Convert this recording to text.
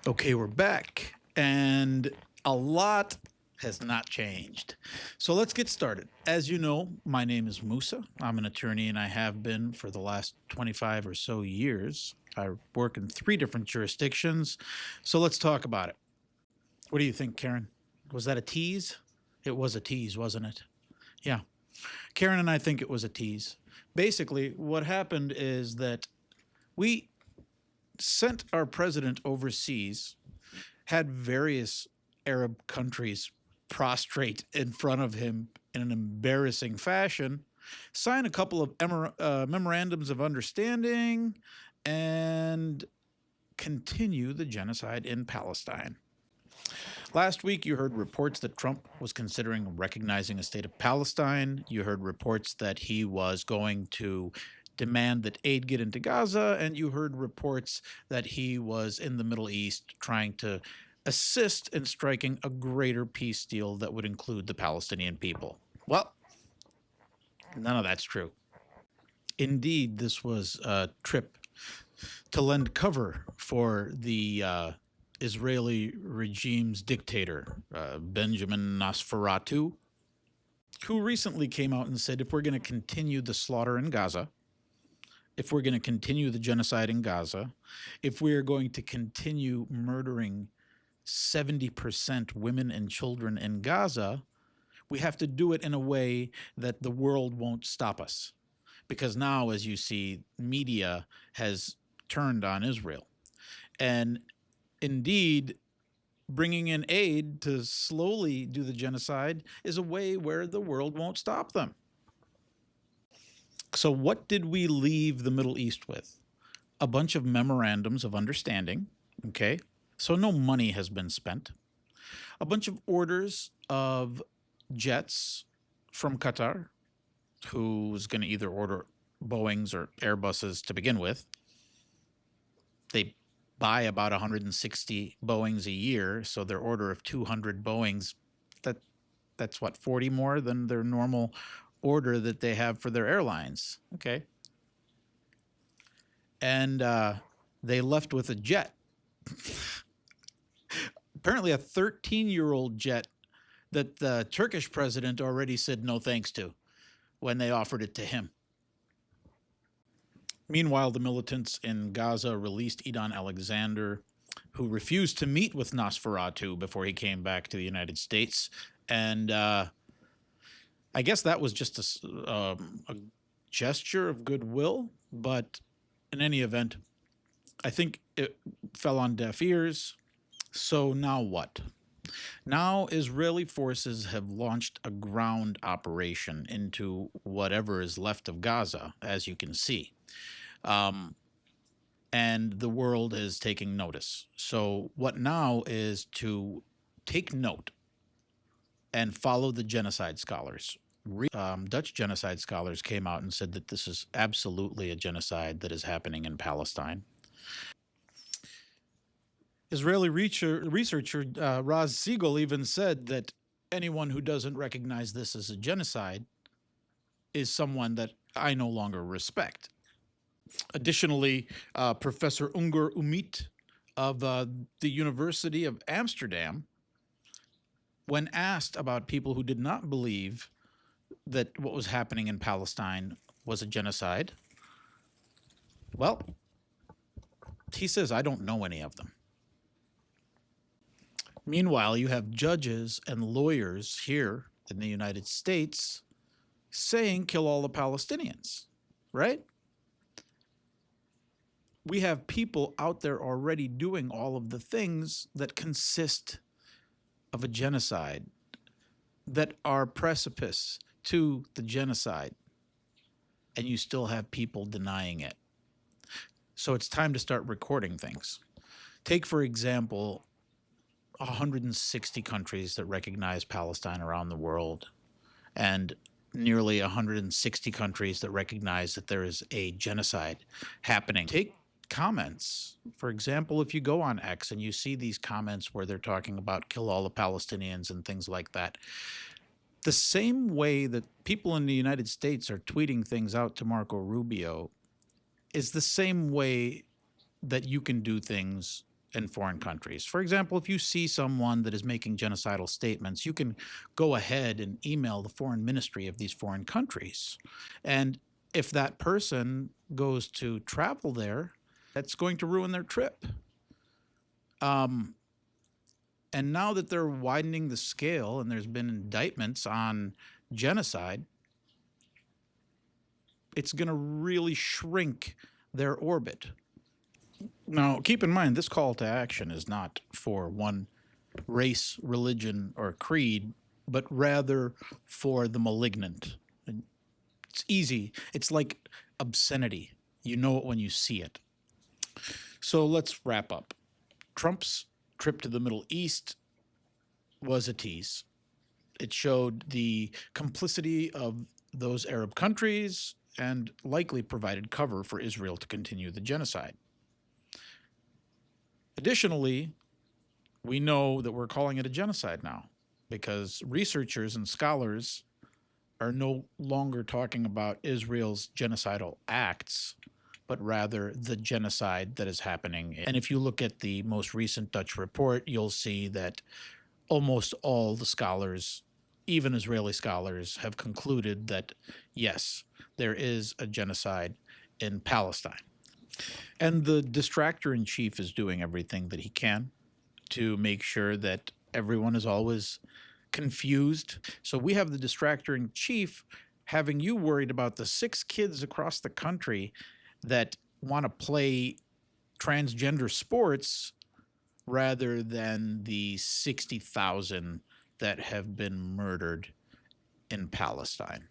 Okay, we're back, and a lot has not changed. So let's get started. As you know, my name is Musa. I'm an attorney, and I have been for the last 25 or so years. I work in 3 different jurisdictions. So let's talk about it. What do you think, Karen? Was that a tease? It was a tease, wasn't it? Yeah. Karen and I think it was a tease. Basically, what happened is that we sent our president overseas, had various Arab countries prostrate in front of him in an embarrassing fashion, sign a couple of memorandums of understanding, and continue the genocide in Palestine. Last week, you heard reports that Trump was considering recognizing a state of Palestine. You heard reports that he was going to demand that aid get into Gaza, and you heard reports that he was in the Middle East trying to assist in striking a greater peace deal that would include the Palestinian people. Well, none of that's true. Indeed, this was a trip to lend cover for the Israeli regime's dictator, Benjamin Nosferatu, who recently came out and said if we're going to continue the slaughter in Gaza, if we're going to continue the genocide in Gaza, if we are going to continue murdering 70% women and children in Gaza, we have to do it in a way that the world won't stop us. Because now, as you see, media has turned on Israel. And indeed, bringing in aid to slowly do the genocide is a way where the world won't stop them. So what did we leave the Middle East with? A bunch of memorandums of understanding, okay? So no money has been spent. A bunch of orders of jets from Qatar, who's going to either order Boeings or Airbuses to begin with. They buy about 160 Boeings a year, so their order of 200 Boeings, that's what, 40 more than their normal order that they have for their airlines. Okay. And they left with a jet. Apparently a 13-year-old jet that the Turkish president already said no thanks to when they offered it to him. Meanwhile, the militants in Gaza released Idan Alexander, who refused to meet with Nosferatu before he came back to the United States. And I guess that was just a gesture of goodwill. But in any event, I think it fell on deaf ears. So now what? Now Israeli forces have launched a ground operation into whatever is left of Gaza, as you can see. And the world is taking notice. So what now is to take note and follow the genocide scholars. Dutch genocide scholars came out and said that this is absolutely a genocide that is happening in Palestine. Israeli researcher Raz Siegel even said that anyone who doesn't recognize this as a genocide is someone that I no longer respect. Additionally, Professor Unger Umit of the University of Amsterdam, when asked about people who did not believe that what was happening in Palestine was a genocide, well, he says, I don't know any of them. Meanwhile, you have judges and lawyers here in the United States saying kill all the Palestinians, right? We have people out there already doing all of the things that consist of a genocide, that are precipice to the genocide, and you still have people denying it. So it's time to start recording things. Take, for example, 160 countries that recognize Palestine around the world, and nearly 160 countries that recognize that there is a genocide happening. Take comments. For example, if you go on X and you see these comments where they're talking about kill all the Palestinians and things like that, the same way that people in the United States are tweeting things out to Marco Rubio is the same way that you can do things in foreign countries. For example, if you see someone that is making genocidal statements, you can go ahead and email the foreign ministry of these foreign countries. And if that person goes to travel there, that's going to ruin their trip. Um, and now that they're widening the scale and there's been indictments on genocide, it's going to really shrink their orbit. Now, keep in mind, this call to action is not for one race, religion, or creed, but rather for the malignant. And it's easy. It's like obscenity. You know it when you see it. So let's wrap up. Trump's trip to the Middle East was a tease. It showed the complicity of those Arab countries and likely provided cover for Israel to continue the genocide. Additionally, we know that we're calling it a genocide now because researchers and scholars are no longer talking about Israel's genocidal acts, but rather the genocide that is happening. And if you look at the most recent Dutch report, you'll see that almost all the scholars, even Israeli scholars, have concluded that, yes, there is a genocide in Palestine. And the distractor in chief is doing everything that he can to make sure that everyone is always confused. So we have the distractor in chief having you worried about the 6 kids across the country that want to play transgender sports rather than the 60,000 that have been murdered in Palestine.